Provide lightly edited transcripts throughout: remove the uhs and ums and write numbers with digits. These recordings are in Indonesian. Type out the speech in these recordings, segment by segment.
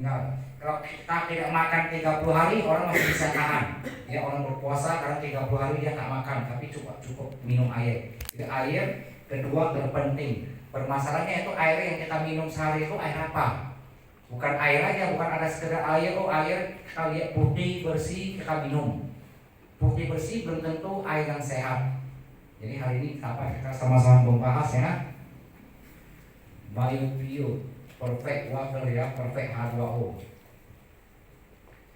meninggal. Kalau kita tidak makan 30 hari orang masih bisa tahan. Ya, orang berpuasa karena 30 hari dia tak makan, tapi cukup minum air. Jadi air kedua terpenting. Permasalahannya itu air yang kita minum sehari itu air apa? Bukan air aja, bukan ada sekedar air. Oh, air kita lihat putih bersih kita minum. Putih bersih belum tentu air yang sehat. Jadi hari ini kita sama-sama membahas ya, BioPure Perfect Water ya, Perfect H2O.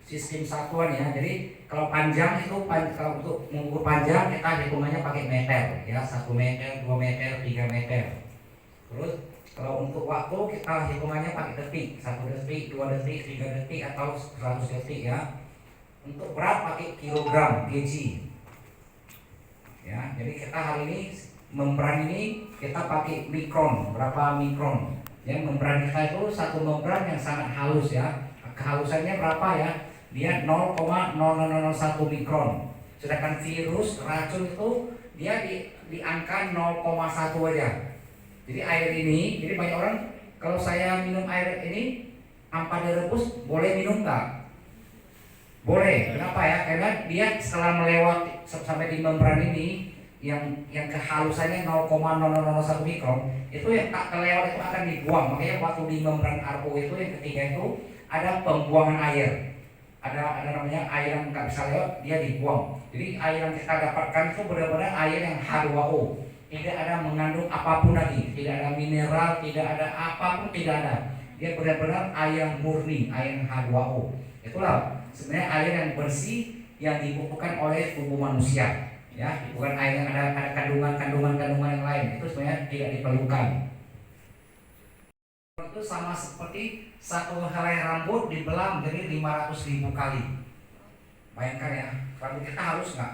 Sistem satuan ya. Jadi kalau panjang itu kalau untuk mengukur panjang kita hitungannya pakai meter ya, 1 meter, 2 meter, 3 meter. Terus kalau untuk waktu kita hitungannya pakai detik, 1 detik, 2 detik, 3 detik atau 100 detik ya. Untuk berat pakai kilogram, kg. Ya, jadi kita hari ini membran ini kita pakai mikron, berapa mikron? Ya, membran kita itu satu membran yang sangat halus ya. Kehalusannya berapa ya? Dia 0,0001 mikron. Sedangkan virus, racun itu dia di angka 0,1 aja. Jadi air ini, jadi banyak orang kalau saya minum air ini tanpa direbus boleh minum nggak? Boleh. Kenapa ya? Karena dia setelah melewati sampai di membran ini yang kehalusannya 0,0001 mikron itu yang tak kelewat itu akan dibuang. Makanya waktu di membran arpo itu yang ketiga itu ada pembuangan air. Ada namanya air yang nggak bisa lewat, dia dibuang. Jadi air yang kita dapatkan itu benar-benar air yang H2O, tidak ada mengandung apapun lagi, tidak ada mineral, tidak ada apapun, tidak ada. Dia benar-benar air yang murni, air yang H2O. Itulah sebenarnya air yang bersih yang dibutuhkan oleh tubuh manusia. Ya, bukan air yang ada kandungan yang lain. Itu sebenarnya tidak diperlukan. Itu sama seperti satu helai rambut dibelah menjadi 500.000 kali. Bayangkan ya, rambut kita halus nggak?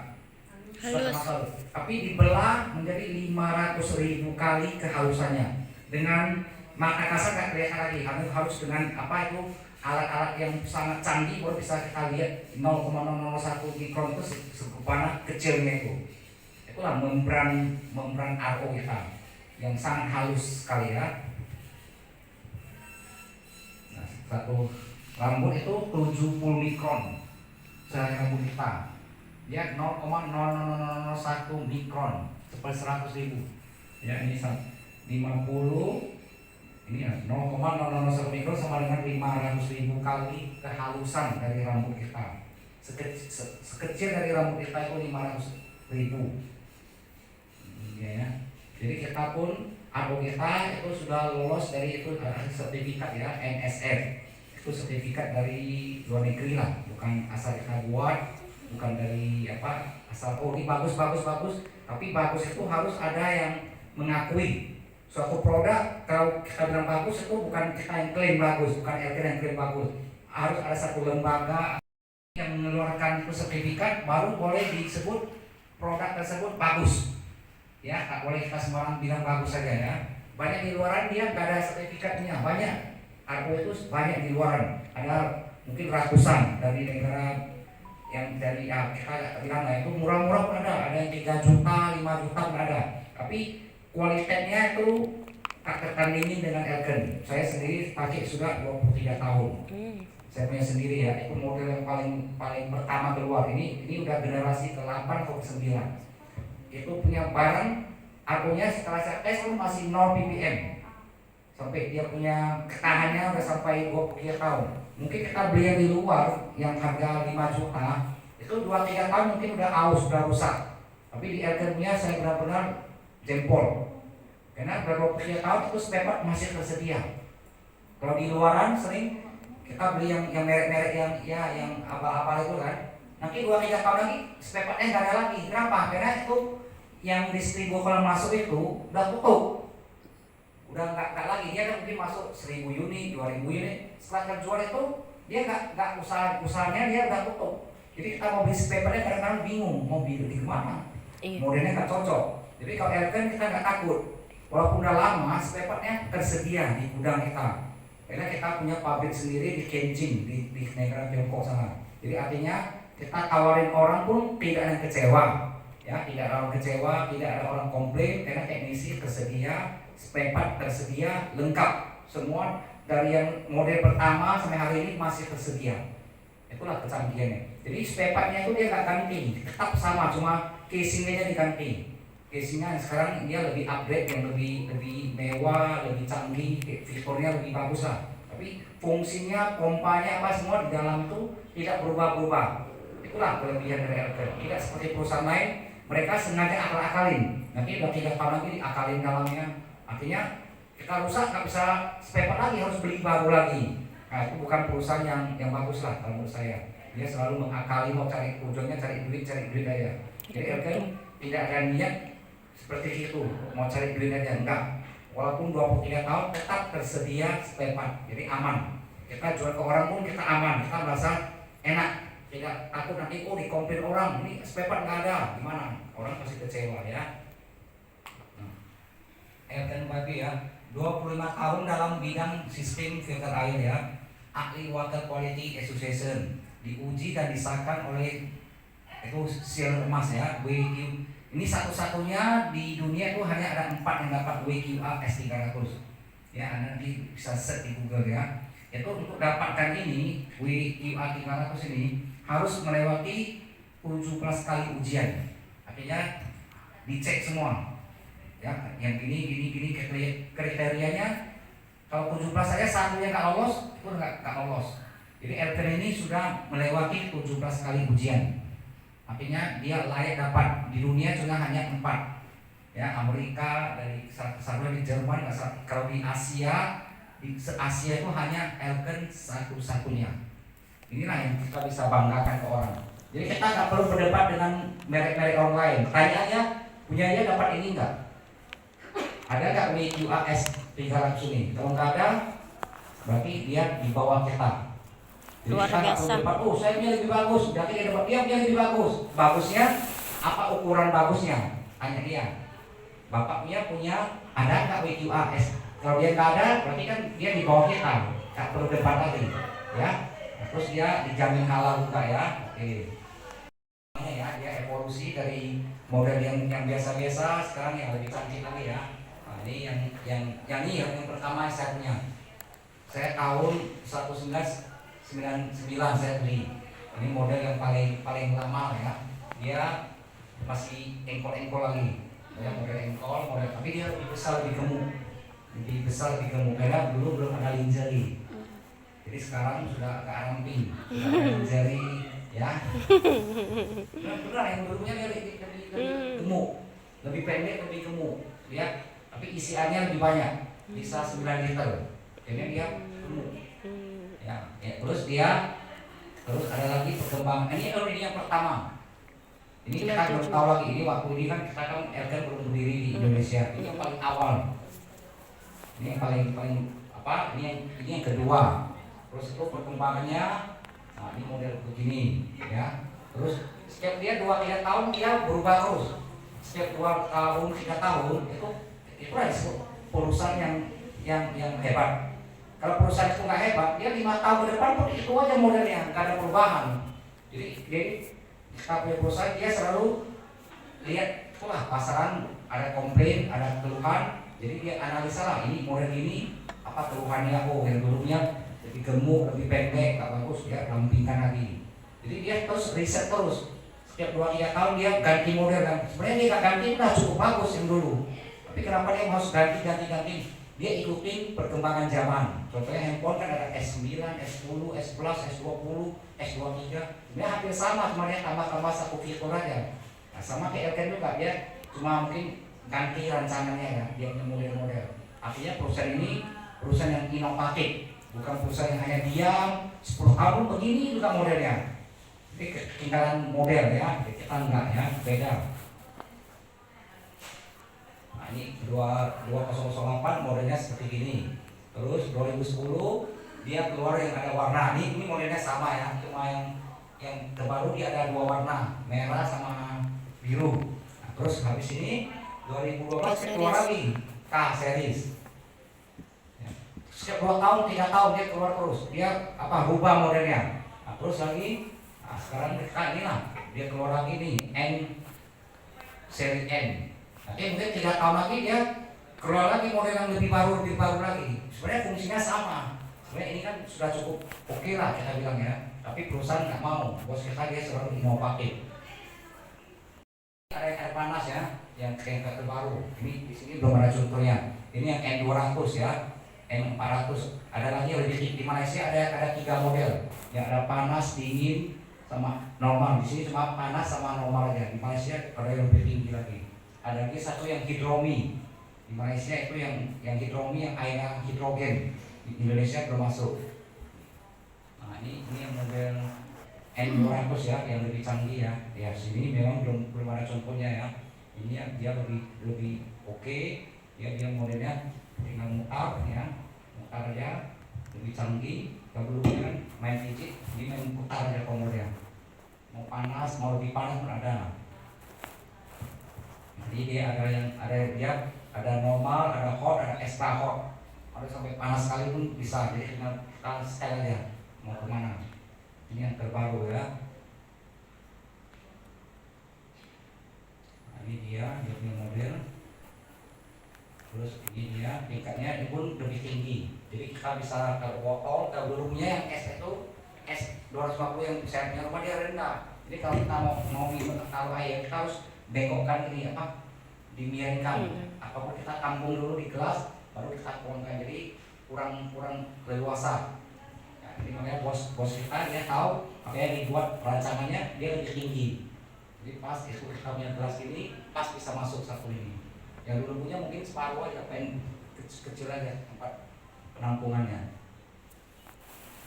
Halus. Tapi dibelah menjadi 500.000 kali kehalusannya. Dengan mata kasar nggak kelihatan lagi. Harus dengan apa itu alat-alat yang sangat canggih baru bisa kita lihat 0,001 mikron itu segumpana kecilnya itu. Itulah membran arko kita yang sangat halus sekali ya. Satu rambut itu 70 mikron sehelai rambut kita. Dia 0,0001 mikron per 100.000. Ya, ini 50, ini ya 0,001 mikron sama dengan 500.000 kali kehalusan dari rambut kita. Sekecil dari rambut kita itu 500.000. Ya. Jadi kita pun arpo kita itu sudah lolos dari itu sertifikat ya, NSF. Itu sertifikat dari luar negeri lah, bukan asal kita buat, bukan dari asal ini bagus. Tapi bagus itu harus ada yang mengakui. Suatu produk kalau kita bilang bagus itu bukan kita yang klaim bagus, bukan LKN yang klaim bagus. Harus ada satu lembaga yang mengeluarkan itu sertifikat baru boleh disebut produk tersebut bagus. Ya, tak boleh kita sembarang bilang bagus saja ya. Banyak di luaran dia nggak ada sertifikatnya, banyak. Arpo itu banyak di luaran. Ada mungkin ratusan dari negara yang dari kita bilang itu murah-murah pun ada yang 3 juta, 5 juta pun ada. Tapi kualitasnya itu tak tertandingi dengan Elken. Saya sendiri pakai sudah 23 tahun. Saya punya sendiri ya. Itu model yang paling pertama keluar. Ini udah generasi ke-8 atau ke-9. Itu punya barang argonya setelah saya tes itu masih 0 ppm. Sampai dia punya ketahannya udah sampai 23 tahun. Mungkin kita beli yang di luar yang harga 5 juta itu 2-3 tahun mungkin udah aus, udah rusak. Tapi di Elken punya saya benar-benar jempol. Karena udah 23 tahun itu spare part masih tersedia. Kalau di luaran sering kita beli yang merek-merek yang apa-apa itu kan. Nanti 2-3 tahun lagi spare partnya nggak ada lagi. Kenapa? Karena itu yang distribu kalau masuk itu udah tutup. Udah nggak lagi, dia kan mungkin masuk 1.000 unit, 2.000 unit. Setelah terjual itu dia nggak usahanya dia udah tutup. Jadi kita mau beli spare partnya kadang-kadang bingung mau beli di mana. Modelnya nggak cocok. Jadi kalau Elken kita nggak takut. Walaupun udah lama spare partnya tersedia di gudang kita. Karena kita punya pabrik sendiri di Kenjing di negara Tiongkok sana. Jadi artinya kita tawarin orang pun tidak ada yang kecewa. Ya, tidak ada orang kecewa, tidak ada orang komplain karena teknisi tersedia, spare part tersedia, lengkap. Semua dari yang model pertama sampai hari ini masih tersedia. Itulah kecanggihannya. Jadi spare partnya itu dia nggak ganti, tetap sama, cuma casingnya diganti. Casingnya sekarang dia lebih upgrade, yang lebih mewah, lebih canggih, fiturnya lebih bagus lah. Tapi fungsinya, pompanya apa semua di dalam itu tidak berubah-ubah. Itulah kelebihan dari Elken. Tidak seperti perusahaan lain, mereka sengaja akal-akalin. Nanti udah 3 tahun lagi diakalin dalamnya. Artinya kita rusak nggak bisa spare part lagi, harus beli baru lagi. Nah itu bukan perusahaan yang bagus lah kalau menurut saya. Dia selalu mengakali, mau cari ujungnya cari duit aja. Jadi Elken tidak ada niat seperti itu, mau cari duit aja, enggak. Walaupun 23 tahun tetap tersedia spare part, jadi aman. Kita jual ke orang pun kita aman, kita merasa enak, tidak takut nanti dikomplain orang, ini spare part nggak ada, gimana? Orang pasti kecewa ya. Elken Piping ya, 25 tahun dalam bidang sistem filter air ya. Ahli Water Quality Association, diuji dan disahkan oleh itu seal emas ya, WQ. Ini satu-satunya di dunia itu hanya ada 4 yang dapat WQA S300. Ya, nanti bisa search di Google ya. Itu untuk dapatkan ini WQA 300 ini harus melewati 17 kali ujian. Artinya dicek semua. Ya, yang gini kriterianya. Kalau 17 saja satunya nggak lolos, itu nggak lolos. Jadi Elken ini sudah melewati 17 kali ujian. Artinya dia layak dapat. Di dunia cuma hanya 4. Ya, Amerika, dari satu di Jerman, kalau di Asia itu hanya Elken satu-satunya. Inilah yang kita bisa banggakan ke orang. Jadi kita nggak perlu berdebat dengan merek-merek orang lain. Tanya aja, punya dia dapat ini enggak? Ada nggak WQAS 300 ini? Kalau nggak ada, berarti dia di bawah kita. Jadi Luar biasa. oh saya punya lebih bagus, berarti dia dapat, dia punya lebih bagus. Bagusnya apa, ukuran bagusnya? Hanya dia. Bapaknya punya, ada nggak WQAS? Kalau dia nggak ada, berarti kan dia di bawah kita, nggak perlu debat lagi, ya. Terus dia dijamin halal juga ya. Oke. Ya, dia evolusi dari model yang biasa-biasa sekarang yang lebih canggih lagi ya. Nah, ini yang pertama saya punya. Saya tahun 1999 saya beli. Ini model yang paling lama ya. Dia masih engkol lagi. Ya, model engkol, tapi dia lebih besar, lebih gemuk. Karena dulu belum ada lingerie. Jadi sekarang sudah agak ramping, sudah ada lingerie ya. Benar yang dulunya dia lebih gemuk, lebih pendek, lebih gemuk. Ya, tapi isiannya lebih banyak, bisa 9 liter. Jadi dia gemuk. Ya, terus ada lagi perkembangan. Ini yang pertama. Ini kita belum tahu lagi. Ini waktu ini kan kita kan Elken belum berdiri di Indonesia. Ini yang paling awal. Ini yang paling apa? Ini yang kedua. Terus itu perkembangannya. Nah, ini model begini, ya. Terus setiap dia 2-3 tahun dia berubah terus. Setiap 2 tahun 3 tahun itu ada perusahaan yang hebat. Kalau perusahaan itu nggak hebat, dia 5 tahun ke depan pun itu aja modelnya, nggak ada perubahan. Jadi kita punya perusahaan dia selalu lihat, itulah pasaran ada komplain, ada keluhan, jadi dia analisa lah ini model ini apa keluhannya. Oh yang dulunya lebih gemuk, lebih pendek, nggak bagus, dia rampingkan lagi. Jadi dia terus riset terus. Setiap 2-3 tahun dia ganti model kan. Sebenarnya dia nggak ganti udah cukup bagus yang dulu. Tapi kenapa dia harus ganti? Dia ikutin perkembangan zaman. Contohnya handphone kan ada S9, S10, S Plus, S20, S23. Dia hampir sama, cuma dia tambah satu fitur aja. Nah, sama kayak Elken juga, dia cuma mungkin ganti rancangannya ya, dia punya model-model. Artinya perusahaan ini perusahaan yang inovatif, bukan perusahaan yang hanya diam 10 tahun begini juga modelnya. Jadi ketinggalan model ya, kita enggak ya, beda. Nah, ini 2008 modelnya seperti gini. Terus 2010 dia keluar yang ada warna. Ini modelnya sama ya, cuma yang terbaru dia ada 2 warna, merah sama biru. Nah, terus habis ini 2012 keluar lagi K series. Ya. Setiap 2 tahun 3 tahun dia keluar terus. Dia rubah modelnya. Nah, terus lagi, sekarang ini lah dia keluar lagi nih N seri N. Nanti mungkin 3 tahun lagi dia keluar lagi model yang lebih baru lagi. Sebenarnya fungsinya sama. Sebenarnya ini kan sudah cukup oke lah kita bilang ya, tapi perusahaan nggak mau, bos kita dia selalu mau pakai. Ada air panas ya, yang terbaru. Ini di sini belum ada contohnya. Ini yang N200 ya, N400. Ada lagi yang lebih di Malaysia ada 3 model. Yang ada panas, dingin, sama normal. Di sini cuma panas sama normal aja. Di Malaysia ada yang lebih tinggi lagi. Ada lagi satu yang hidromi. Di Malaysia itu yang hidromi, yang airnya hidrogen. Di Indonesia belum masuk. Nah ini yang model N200 ya, yang lebih canggih ya. Ya sini memang belum ada contohnya ya. Ini ya, dia lebih oke. Ya dia modelnya tinggal mutar ya, mutar aja, lebih canggih. Kalau dulu kan main pijit, ini main putar aja komodnya. Mau panas, mau lebih panas pun ada. Jadi dia ada normal, ada hot, ada extra hot. Ada sampai panas sekali pun bisa. Jadi tinggal kita style aja mau kemana. Ini yang terbaru ya. Nah, ini dia punya model. Terus ini dia tingkatnya ini pun lebih tinggi. Jadi kita bisa kalau botol, kalau dulunya yang es itu S250 yang saya punya rumah dia rendah. Jadi kalau kita mau taruh air kita harus bengkokkan ini dimiringkan. Apapun kita tampung dulu di gelas, baru kita tuangkan. Jadi kurang leluasa. Nah, ini makanya bos kita dia tahu makanya dibuat rancangannya dia lebih tinggi. Jadi pas itu kita punya gelas ini pas bisa masuk satu ini. Yang dulu punya mungkin separuh aja, pengen kecil aja tempat penampungannya.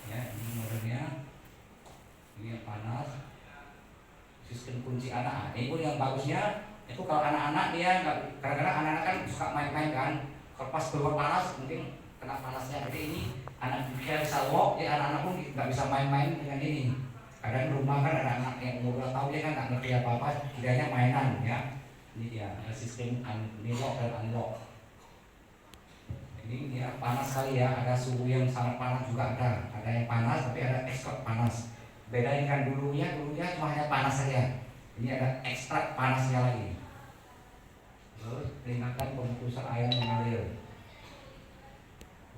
Ya ini modelnya, ini yang panas. Sistem kunci anak. Ini pun yang bagusnya itu kalau anak-anak dia kadang-kadang anak-anak kan suka main-main kan. Kalau pas keluar panas mungkin kena panasnya. Jadi ini anak dia bisa lock, ya anak-anak pun nggak bisa main-main dengan ini. Kadang rumah kan ada anak yang umur 2 tahun dia kan nggak ngerti apa-apa, tidaknya mainan ya. Ini dia ada sistem unlock dan unlock. Ini dia panas sekali ya, ada suhu yang sangat panas juga ada yang panas tapi ada ekstrak panas. Bedain dulunya cuma hanya panas saja. Ini ada ekstrak panasnya lagi. Terus peringatan pemutusan air mengalir.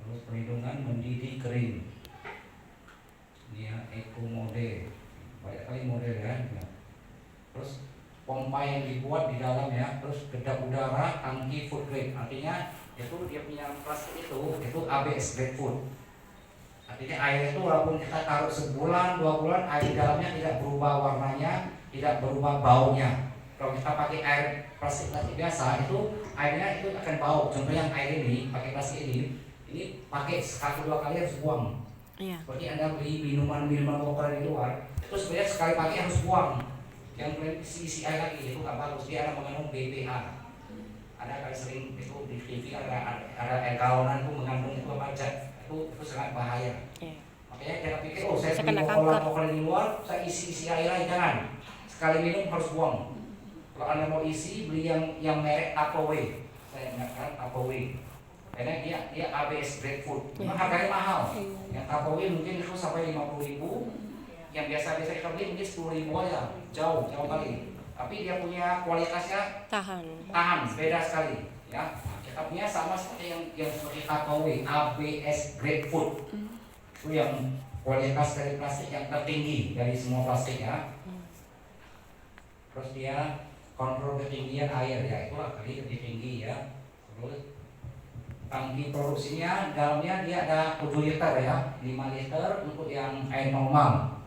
Terus perlindungan mendidih kering. Ini ya eco mode, banyak kali model ya. Terus pompa yang dibuat di dalam ya, terus kedap udara, tangki food grade. Artinya itu dia punya plastik itu ABS grade food. Artinya air itu walaupun kita taruh sebulan, 2 bulan, air di dalamnya tidak berubah warnanya, tidak berubah baunya. Kalau kita pakai air plastik biasa itu airnya itu akan bau. Contoh yang air ini pakai plastik ini pakai 1-2 kali harus buang. Iya. Seperti Anda beli minuman lokal di luar, itu sebenarnya sekali pakai harus buang. Yang kemudian isi air lagi itu nggak bagus, dia ada mengandung BPA. Ada kali sering itu di TV ada air galonan itu mengandung itu apa aja, itu sangat bahaya. Yeah. Makanya jangan pikir saya beli lokal di luar, saya isi air lagi, jangan. Sekali minum harus buang. Kalau Anda mau isi beli yang merek Tupperware, saya ingatkan Tupperware. Karena dia ABS grade food, memang harganya mahal. Yang Tupperware mungkin itu sampai 50.000, yang biasa kita beli mungkin 10.000 aja, jauh kali. Tapi dia punya kualitasnya tahan, beda sekali. Ya, kita punya sama seperti yang seperti Tupperware, ABS grade food. Itu yang kualitas dari plastik yang tertinggi dari semua plastik ya. Terus dia kontrol ketinggian air ya, itulah tadi lebih tinggi ya. Terus tangki produksinya dalamnya dia ada 7 liter ya, 5 liter untuk yang air normal,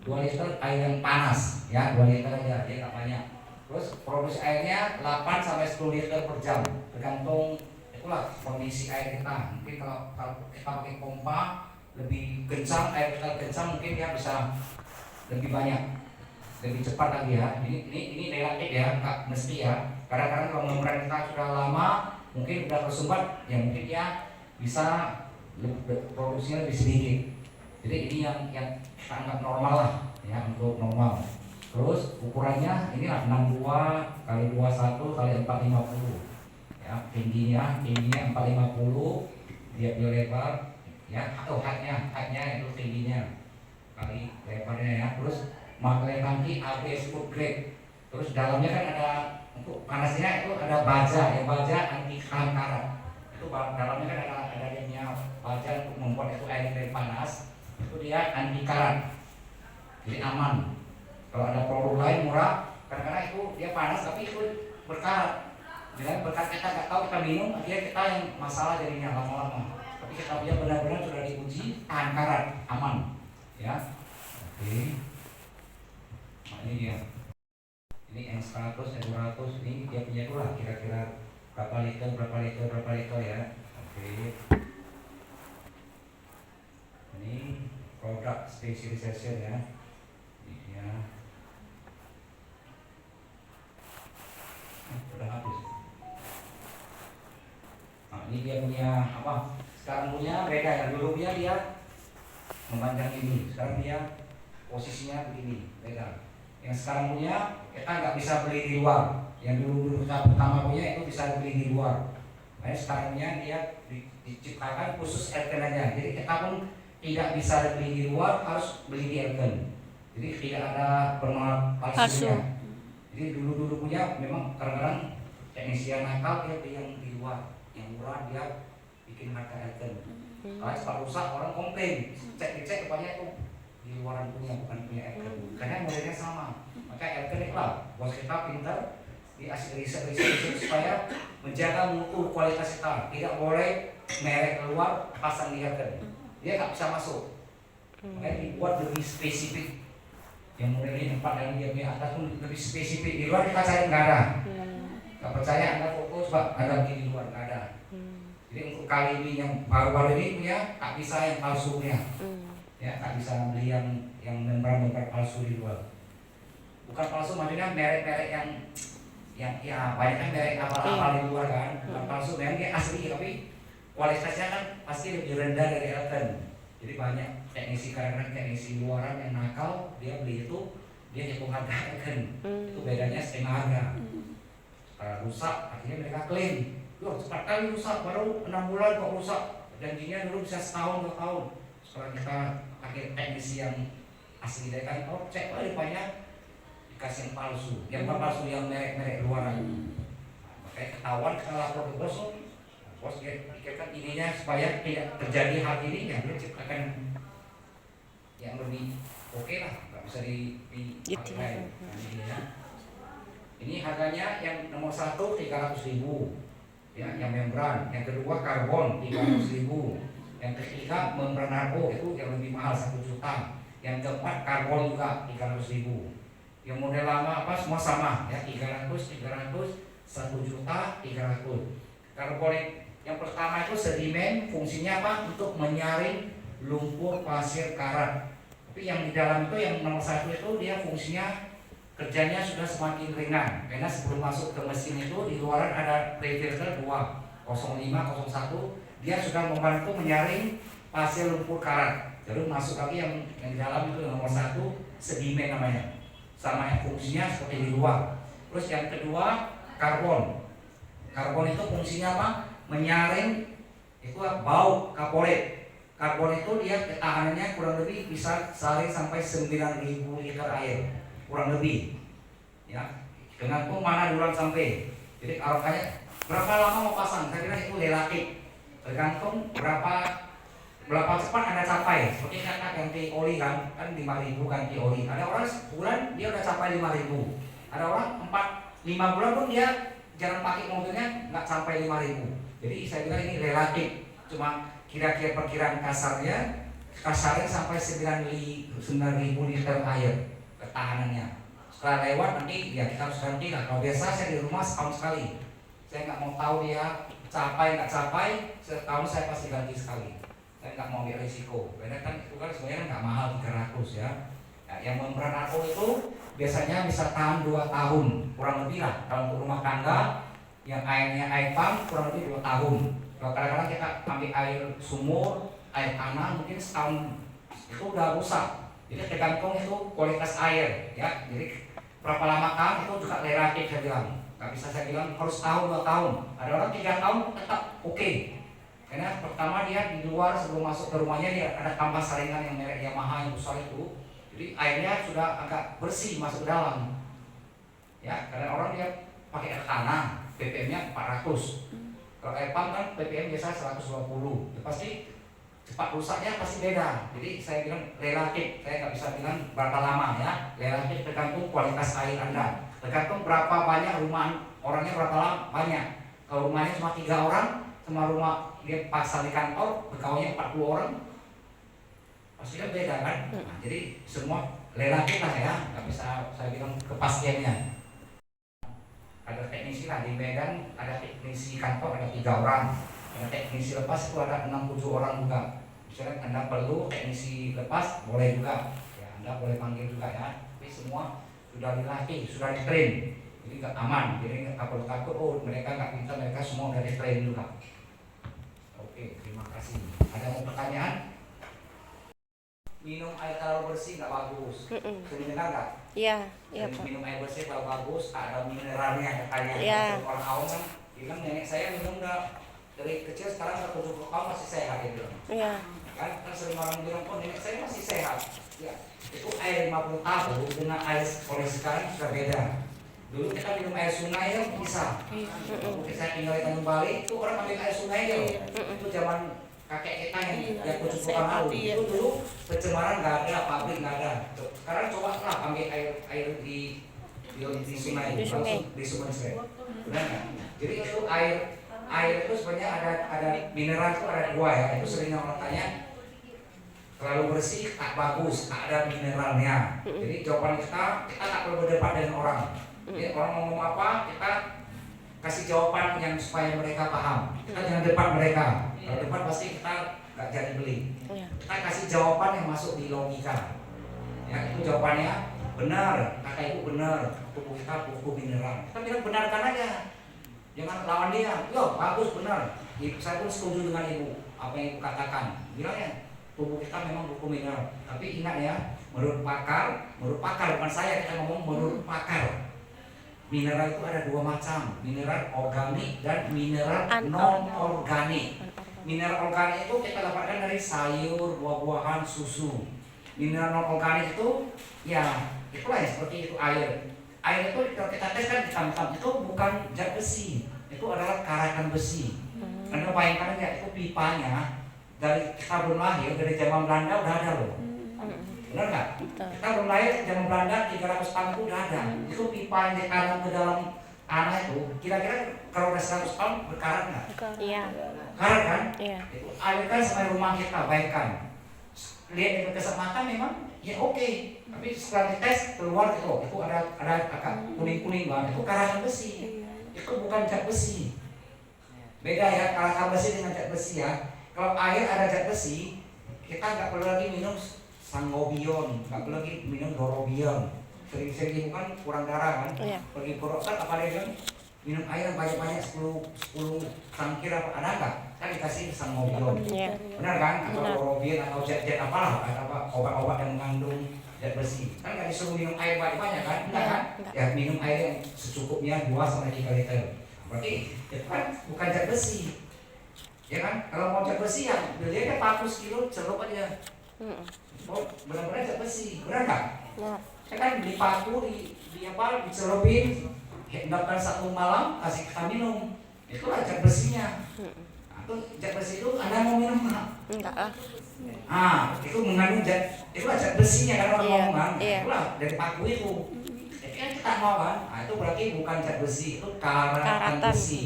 2 liter air yang panas ya, 2 liter aja dia tak banyak. Terus produksi airnya 8 sampai 10 liter per jam, tergantung itulah kondisi air kita. Mungkin kalau kita pakai pompa lebih kencang, air kita kencang mungkin dia bisa lebih banyak, lebih cepat lagi ya. Ini relatif ya, nggak mesti ya. Kadang-kadang kalau membran kita sudah lama mungkin udah tersumbat, ya mungkin dia bisa produksinya lebih sedikit. Jadi ini yang kita anggap normal lah ya, untuk normal. Terus ukurannya inilah 62 kali 21 kali 450 ya, tingginya 450, dia punya lebar ya, atau heightnya itu tingginya kali lebarnya ya. Terus maklum tangki ABS food grade. Terus dalamnya kan ada untuk panasnya itu ada baja, yang baja anti tahan karat. itu dalamnya kan ada dia baja untuk membuat itu air dari panas, itu dia anti karat, jadi aman. Kalau ada produk lain murah, kadang-kadang itu dia panas tapi itu berkarat. Jadi berkarat kita nggak tahu, kita minum akhirnya kita yang masalah jadinya lama-lama. Tapi kita punya benar-benar sudah diuji tahan karat, aman, ya. Oke. Nah, ini dia. Ini N100, N200, ini dia punya dulu lah, kira-kira berapa liter ya. Oke. Ini produk specialization ya. Ini dia. Udah habis. Nah, ini dia punya apa? Sekarang punya beda ya. Dulu dia memanjang ini, sekarang dia posisinya begini, beda. Yang sekarang punya kita nggak bisa beli di luar. Yang dulu pertama punya itu bisa dibeli di luar. Nah, sekarangnya dia diciptakan khusus Elken aja. Jadi kita pun tidak bisa beli di luar, harus beli di Elken. Jadi tidak ada permohonan palsunya. Jadi dulu punya memang kadang-kadang teknisi yang nakal dia beli yang di luar, yang murah dia bikin harga Elken. Kalau cepat rusak orang komplain, cek rupanya itu di luaran punya, bukan punya Elken. Karena modelnya sama. Maka Elken itu lah, bos kita pintar di riset supaya menjaga mutu kualitas kita. Tidak boleh merek keluar pasang di Elken, dia nggak bisa masuk. Makanya dibuat lebih spesifik. Yang modelnya 4 dan dia punya atas pun lebih spesifik. Di luar kita cari nggak ada. Nggak percaya Anda foto sebab ada di luar nggak ada. Jadi untuk kali ini yang baru-baru ini punya tak bisa yang palsu punya. Ya, tak bisa beli yang membran palsu di luar. Bukan palsu maksudnya merek-merek yang ya banyak kan merek apa-apa di luar kan. Bukan palsu, memang dia asli tapi kualitasnya kan pasti lebih rendah dari Elken. Jadi banyak kadang-kadang teknisi luaran yang nakal, dia beli itu dia hitung harga Elken. Itu bedanya setengah harga. Rusak akhirnya mereka klaim, loh cepat kali rusak, baru 6 bulan kok rusak, janjinya dulu bisa setahun 2 tahun. Setelah kita pakai teknisi yang asli dari kan, oh cek lah rupanya dikasih yang palsu, yang palsu yang merek-merek luaran. Makanya ketahuan kita lapor ke bos, bos dia pikirkan ininya supaya tidak terjadi hal ini, ya dia ciptakan yang lebih oke lah, nggak bisa dipakai. Ini harganya yang nomor 1 300.000 ya, yang membran. Yang kedua karbon 300.000. Yang ketiga membran narko itu yang lebih mahal 1 juta. Yang keempat karbon juga 300.000. Yang model lama apa semua sama ya, 300, 1 juta 300. Karbon yang pertama itu sedimen, fungsinya apa? Untuk menyaring lumpur, pasir, karat. Tapi yang di dalam itu yang nomor 1 itu dia fungsinya kerjanya sudah semakin ringan, karena sebelum masuk ke mesin itu di luaran ada pre-filter 2 05, 01, dia sudah membantu menyaring pasir, lumpur, karat. Lalu masuk lagi yang di dalam itu yang nomor 1 sedimen namanya, sama yang fungsinya seperti di luar. Terus yang kedua karbon. Karbon itu fungsinya apa? Menyaring itu bau kaporit. Karbon itu dia ketahanannya kurang lebih bisa sehari sampai 9.000 liter air. Kurang lebih ya, tergantung mana duluan sampai. Jadi kalau kayak berapa lama mau pasang, saya kira itu relatif, tergantung berapa cepat Anda capai. Seperti kata ganti oli kan 5.000 ganti oli, ada orang sebulan dia udah capai 5.000, ada orang 4-5 bulan pun dia jarang pakai mobilnya nggak sampai 5.000. Jadi saya kira ini relatif, cuma kira-kira perkiraan kasarnya sampai 9.000 liter air ketahanannya. Setelah lewat nanti ya kita harus ganti lah. Kalau biasa saya di rumah setahun sekali, saya nggak mau tahu dia capai nggak capai, setahun saya pasti ganti sekali. Saya nggak mau ambil risiko, karena kan itu kan sebenarnya nggak mahal 300 ya. Nah, yang membran narko itu biasanya bisa tahan 2 tahun kurang lebih lah. Kalau untuk rumah tangga yang airnya air pump kurang lebih 2 tahun. Kalau kadang-kadang kita ambil air sumur, air tanah mungkin setahun itu udah rusak. Jadi tergantung itu kualitas air ya. Jadi berapa lama kan itu juga relatif saya bilang. Gak bisa saya bilang harus tahun 2 tahun. Ada orang 3 tahun tetap oke. Karena pertama dia di luar sebelum masuk ke rumahnya dia ada tambah saringan yang merek Yamaha yang besar itu. Jadi airnya sudah agak bersih masuk ke dalam. Ya, karena orang dia pakai air tanah, BPM-nya 400. Kalau air pump kan ppm biasa 120, ya pasti cepat rusaknya pasti beda. Jadi saya bilang relatif, saya nggak bisa bilang berapa lama ya. Relatif tergantung kualitas air Anda, tergantung berapa banyak rumah orangnya, berapa lama banyak. Kalau rumahnya cuma 3 orang, sama rumah dia pasang di kantor pegawainya 40 orang, pasti kan beda kan. Nah, jadi semua relatif lah ya, nggak bisa saya bilang kepastiannya. Ada teknisi lah di Medan, ada teknisi kantor ada 3 orang, ada teknisi lepas itu ada 6-7 orang juga. Misalnya Anda perlu teknisi lepas boleh juga, ya Anda boleh panggil juga ya. Tapi semua sudah dilatih, sudah di train, jadi nggak aman. Jadi nggak perlu takut, oh mereka nggak pintar, mereka semua udah di train juga. Oke, terima kasih. Ada mau pertanyaan? Minum air terlalu bersih nggak bagus. Sering dengar nggak? Iya, iya Pak. Minum air bersih kalau bagus, ada mineralnya katanya. Iya. Orang awam kan bilang nenek saya minum udah dari kecil sekarang 70 tahun masih sehat dia bilang. Iya. Kan sering orang bilang kok nenek saya masih sehat. Ya, itu air 50 tahun dengan air oleh sekarang sudah beda. Dulu kita minum air sungai ya bisa. Waktu saya tinggal di Tanjung Bali itu orang ambil air sungai ya. Itu zaman kakek kita yang 70 tahun lalu. Itu dulu pencemaran nggak ada, pabrik nggak ada. Sekarang coba lah ambil air di sungai, langsung di sungai. Benar nggak? Jadi itu air itu sebenarnya ada mineral itu ada 2 ya. Itu sering orang tanya, terlalu bersih tak bagus, tak ada mineralnya. Jadi jawaban kita tak perlu berdebat dengan orang. Jadi orang ngomong apa kita kasih jawaban yang supaya mereka paham. Kita jangan debat mereka. Kalau debat pasti kita nggak jadi beli. Kita kasih jawaban yang masuk di logika. Ya, itu jawabannya benar, kata ibu benar, tubuh kita butuh mineral. Kita bilang benarkan aja, jangan lawan dia. Yo bagus benar. Saya pun setuju dengan ibu apa yang ibu katakan. Bilangnya tubuh kita memang butuh mineral. Tapi ingat ya, menurut pakar bukan saya, kita ngomong menurut pakar. Mineral itu ada 2 macam, mineral organik dan mineral non-organik. Mineral organik itu kita dapatkan dari sayur, buah-buahan, susu. Mineral non-organik itu ya itulah ya, seperti itu air. Air itu kalau kita tes kan hitam-hitam, itu bukan zat besi, itu adalah karatan besi. Karena bayangkan aja itu pipanya dari kita belum lahir, dari zaman Belanda udah ada loh. Benar nggak? Kita belum lahir zaman Belanda 300 tahun itu udah ada. Itu pipa yang ditanam ke dalam tanah itu, kira-kira kalau udah 100 tahun berkarat nggak? Iya. Karat kan? Iya. Itu air kan sampai rumah kita, bayangkan. Lihat dengan kasat mata memang ya oke. Tapi setelah dites keluar itu ada agak kuning-kuning banget. Itu karatan besi. Itu bukan zat besi. Beda ya, karatan besi dengan zat besi ya. Kalau air ada zat besi, kita nggak perlu lagi minum sangobion, nggak perlu lagi minum dorobion. Sering-sering ibu kan kurang darah kan, pergi ke dokter apa dia bilang minum air banyak-banyak 10 tangkir apa ada nggak? Kan dikasih sangobion, benar kan? Atau dorobion atau zat-zat apalah, apa obat-obat yang mengandung zat besi. Kan nggak disuruh minum air banyak-banyak kan? Enggak kan? Ya minum air yang secukupnya 2-3 liter. Berarti itu kan bukan zat besi, ya kan? Kalau mau zat besi ya belinya 40 kilo celup aja. Oh, benar-benar zat besi, benar nggak? Saya kan beli paku dicelupin, hendakkan 1 malam kasih kita minum, itulah zat besinya. Nah, itu zat besi itu Anda mau minum nggak? Enggak lah. Itu mengandung itulah zat besinya kan orang ngomong kan, itulah dari paku itu. Jadi kan kita mau kan, itu berarti bukan zat besi, itu karatan besi.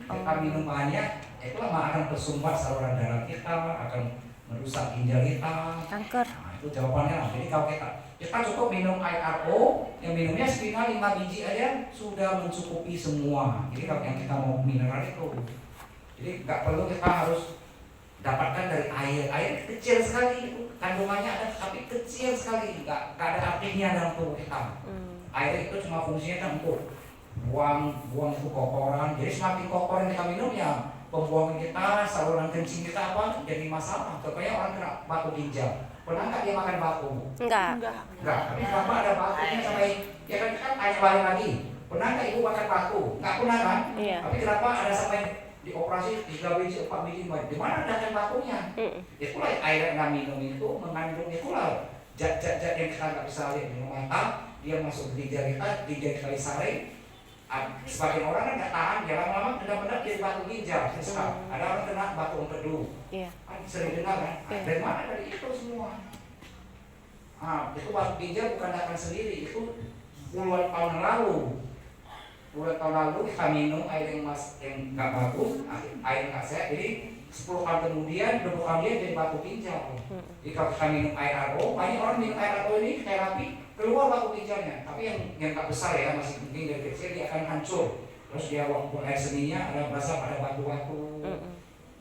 Kita minum banyak, itulah akan tersumbat saluran darah kita, akan merusak ginjal kita, kanker. Nah, itu jawabannya. Jadi kalau kita cukup minum air RO, yang minumnya sekitar 5 biji aja sudah mencukupi semua. Jadi kalau yang kita mau mineral itu, jadi nggak perlu kita harus dapatkan dari air kecil sekali, kandungannya ada tapi kecil sekali, nggak ada artinya dalam tubuh kita. Air itu cuma fungsinya kan untuk buang itu kotoran. Jadi semakin kotor yang kita minum ya pembuangan kita, saluran kencing kita apa jadi masalah. Contohnya orang kena batu ginjal, pernah nggak dia makan batu? Enggak. Tapi kenapa ada batunya sampai ya kan tanya balik lagi, pernah nggak ibu makan batu? Nggak pernah kan? Iya. Tapi kenapa ada sampai dioperasi 3 biji 4 biji? Di mana datang batunya? Itulah air yang minum itu mengandung itulah zat-zat yang kita nggak bisa lihat dengan mata, dia masuk di ginjal kita disaring, Sebagian orang kan nggak tahan, ya lama-lama benar-benar jadi batu ginjal. Ada orang kena batu empedu, sering dengar kan? Dari mana? Dari itu semua. Itu batu ginjal bukan datang sendiri, itu puluhan tahun lalu. Puluhan tahun lalu kita minum air yang nggak bagus, air nggak sehat, jadi 10 tahun kemudian, 20 tahun dia jadi batu ginjal. Jadi kalau kita minum air RO, banyak orang minum air RO ini terapi, keluar batu ginjalnya. Tapi yang nggak besar ya, masih penting dari kecil dia akan hancur. Terus dia waktu air seninya ada berasa pada batu-batu.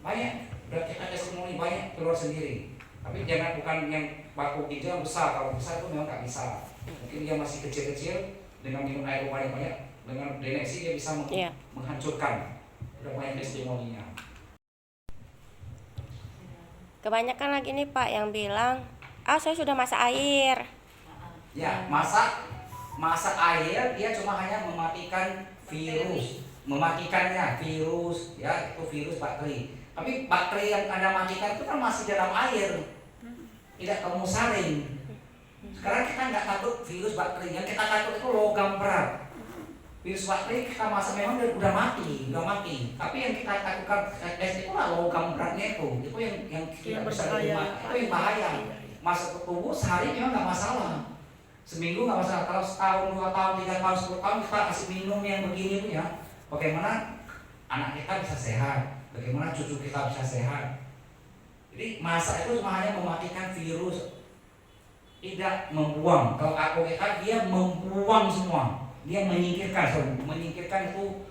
Banyak, udah kita testimoni banyak keluar sendiri. Tapi jangan bukan yang batu ginjal yang besar, kalau besar itu memang nggak bisa. Mungkin dia masih kecil-kecil, dengan minum air banyak-banyak, dengan deneksi dia bisa menghancurkan. Udah banyak testimoninya. Kebanyakan lagi nih Pak yang bilang, saya sudah masak air. Ya, masak air dia cuma hanya mematikan virus, mematikannya virus, ya itu virus bakteri. Tapi bakteri yang Anda matikan itu kan masih dalam air, tidak kamu saring. Sekarang kita nggak takut virus bakteri, yang kita takut itu logam berat. Virus bakteri kita masak memang udah mati. Tapi yang kita takutkan itu lah logam beratnya itu yang tidak bisa diterima, itu yang bahaya. Masuk ke tubuh sehari memang nggak masalah, seminggu nggak masalah. Kalau setahun, 2 tahun, 3 tahun, 10 tahun kita kasih minum yang begini tuh ya, bagaimana anak kita bisa sehat, bagaimana cucu kita bisa sehat. Jadi masak itu cuma hanya mematikan virus, tidak membuang. Kalau aku kita dia membuang semua. Dia menyingkirkan itu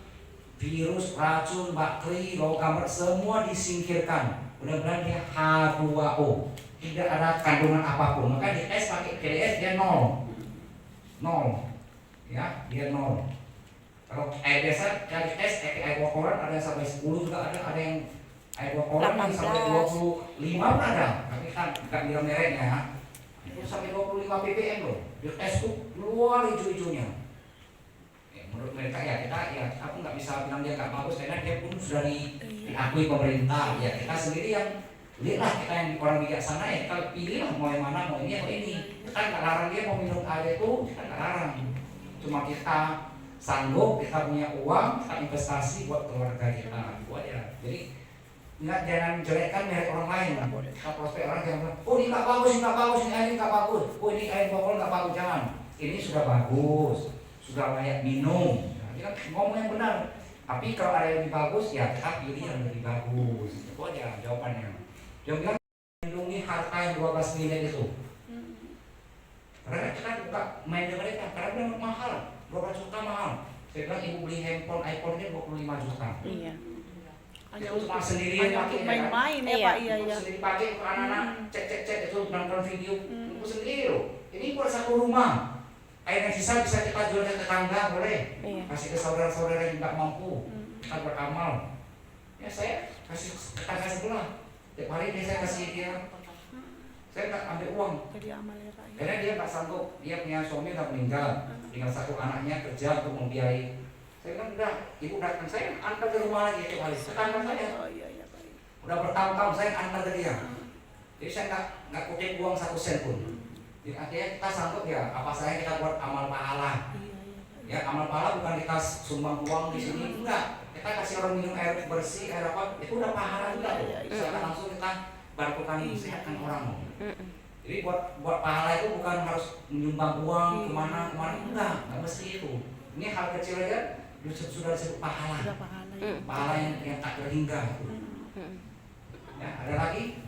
virus, racun, bakteri, logam semua disingkirkan. Mudah-mudahan dia H2O, tidak ada kandungan apapun. Maka di tes pakai TDS dia 0, ya dia 0. Kalau air biasa dari tes air kotoran ada yang sampai 10 juga ada yang air kotoran yang sampai 25 pun ada. Tapi kan nggak bilang mereknya, itu sampai 25 ppm loh. Di tes tuh luar hijau-hijaunya. Menurut mereka aku nggak bisa bilang dia nggak bagus karena dia pun sudah diakui pemerintah. Ya kita sendiri yang lihatlah, kita yang orang bijaksana ya kita pilihlah mau yang mana, mau ini atau ini. Kita nggak larang dia mau minum air itu, kita nggak larang. Cuma kita sanggup, kita punya uang, kita investasi buat keluarga kita. Jadi jangan jelekkan merek orang lain. Kita prospek orang jangan bilang, ini nggak bagus, ini air nggak bagus, ini air botol nggak bagus, jangan. Ini sudah bagus, sudah layak minum. Kita ngomong yang benar. Tapi kalau ada yang lebih bagus, ya kita pilih yang lebih bagus. Itu aja jawabannya. Jangan bilang melindungi harta yang 12 miliar itu. Karena kita buka main dengan mereka, karena bilang mahal, 12 juta mahal. Saya bilang ibu beli handphone, iPhone-nya 25 juta. Iya. Hanya untuk sendiri pakai, main-main ya Pak. Iya. Sendiri pakai untuk anak-anak, cek itu nonton video, itu sendiri loh. Ini buat satu rumah. Air yang sisa bisa kita jual ke tetangga, boleh. Kasih ke saudara-saudara yang tidak mampu. Kita beramal. Ya saya kasih ke tetangga sebelah. Tiap hari dia saya kasih dia. Saya nggak ambil uang. Karena dia nggak sanggup. Dia punya suami udah meninggal. Tinggal satu anaknya kerja untuk membiayai. Saya bilang udah, ibu datang saya antar ke rumah lagi tiap hari. Tetangga saya. Udah bertahun-tahun saya antar ke dia. Jadi saya nggak kutip uang 1 sen pun. Jadi artinya kita sanggup ya, apa saya kita buat amal pahala. Ya amal pahala bukan kita sumbang uang di sini, enggak. Kita kasih orang minum air bersih, air apa, itu udah pahala juga. Bisa langsung kita bantukan sehatkan orang. Jadi buat pahala itu bukan harus menyumbang uang kemana, enggak mesti itu. Ini hal kecil aja sudah disebut pahala. Pahala yang tak terhingga. Ya, ada lagi?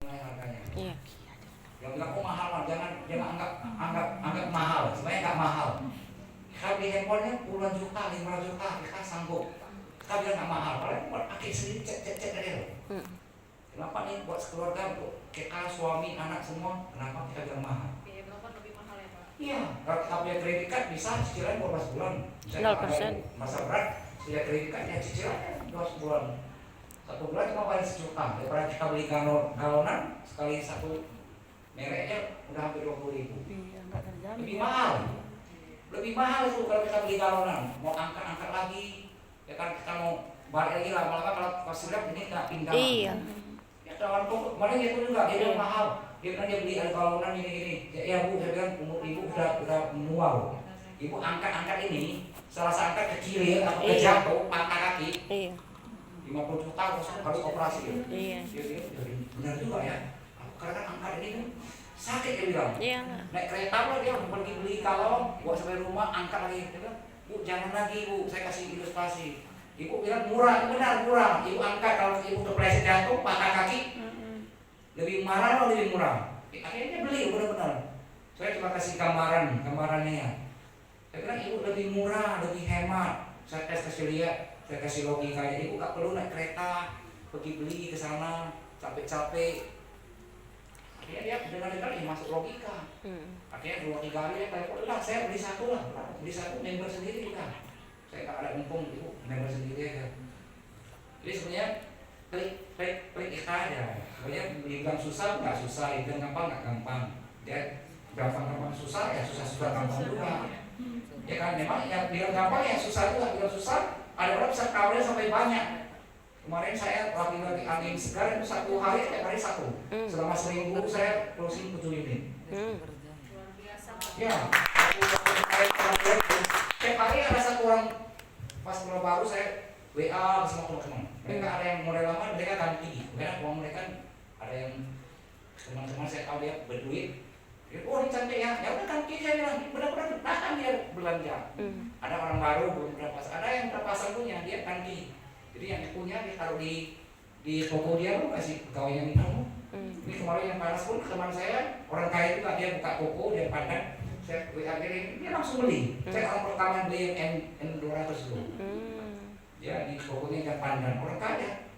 Harganya. Yang bilang mahal, jangan anggap mahal, sebenarnya nggak mahal. Kalau di handphonenya puluhan juta, 5 juta, kita sanggup. Kita bilang nggak mahal, paling buat pakai sendiri cek aja loh. Kenapa nih buat keluarga, untuk kita suami, anak semua, kenapa kita bilang mahal? Biaya berobat lebih mahal ya Pak? Iya, kalau kita punya kredit card bisa cicilan 12 bulan. 0%. Masa berat, punya kredit card ya cicilan 12 bulan. 1 bulan cuma paling 1 juta. Daripada kita beli galonan sekali satu mereknya udah hampir 20.000. Lebih mahal itu kalau kita beli galonan. Mau angkat lagi, ya kan kita mau balik lagi lama-lama kalau pas ini kita pindah. Iya. Ya kawan kemarin itu juga dia bilang mahal. Dia bilang dia beli galonan ini. Ya bu, saya bilang umur ibu udah mual. ibu angkat ini, salah satu angkat ke kiri atau ke Iya. jatuh, patah kaki, Iya. 50 juta harus operasi ya. Iya. Benar juga ya. Karena angkat ini kan sakit dia bilang. Iya. Naik kereta lah dia pergi beli kalong, bawa sampai rumah, angkat lagi. Dia bilang, bu jangan lagi bu, saya kasih ilustrasi. Ibu bilang murah, benar murah. Ibu angkat kalau ibu kepleset jatuh, patah kaki, lebih marah atau lebih murah? Akhirnya beli benar-benar. Saya cuma kasih gambarannya ya. Saya bilang ibu lebih murah, lebih hemat. Saya kasih lihat, saya kasih logikanya. Ibu gak perlu naik kereta, pergi beli ke sana, capek-capek. Akhirnya dia dengar-dengar masuk logika. Akhirnya 2-3 hari dia telepon, lah saya beli satu member sendiri lah. Saya gak ada untung ibu, member sendiri aja. Jadi sebenarnya klik kita aja. Sebenarnya dibilang susah nggak susah, dibilang gampang nggak gampang. Dia gampang susah ya susah gampang juga. Ya kan memang yang bilang gampang ya susah juga, bilang susah ada orang bisa covernya sampai banyak. Kemarin saya lagi angin segar itu 1 hari setiap hari 1. Selama seminggu saya closing 7 unit. Luar biasa. Ya, setiap hari ada 1 orang pas mulai baru saya WA ke semua teman-teman. Mereka ada yang model lama, mereka ganti. Karena uang mereka ada yang teman-teman saya tahu dia berduit. Oh ini cantik ya, ya udah ganti saya bilang, benar-benar bahkan dia belanja. Ada orang baru belum berapa, ada yang berapa punya dia ganti. Jadi yang punya dia taruh di toko dia loh, kasih pegawai yang itu. Ini kemarin yang panas pun teman saya orang kaya juga dia buka toko dia pandang. Saya WA dia langsung beli. Saya orang pertama yang beli yang N200 dulu. Ya di tokonya ikan pandan orang kaya.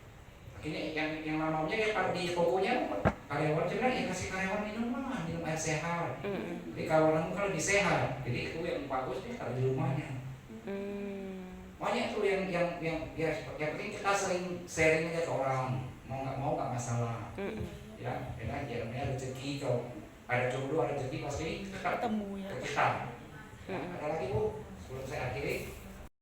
Akhirnya yang namanya dia taruh di tokonya karyawan dia bilang ya kasih karyawan minum air sehat. Jadi karyawan kalau lebih sehat. Jadi itu yang bagus dia taruh di rumahnya. Banyak tuh yang penting kita sering sharing aja ke orang. Mau nggak masalah. Ya, karena namanya rezeki kalau ada jodoh ada rezeki pasti Ketemu ya. ke kita. Ada lagi bu sebelum saya akhiri.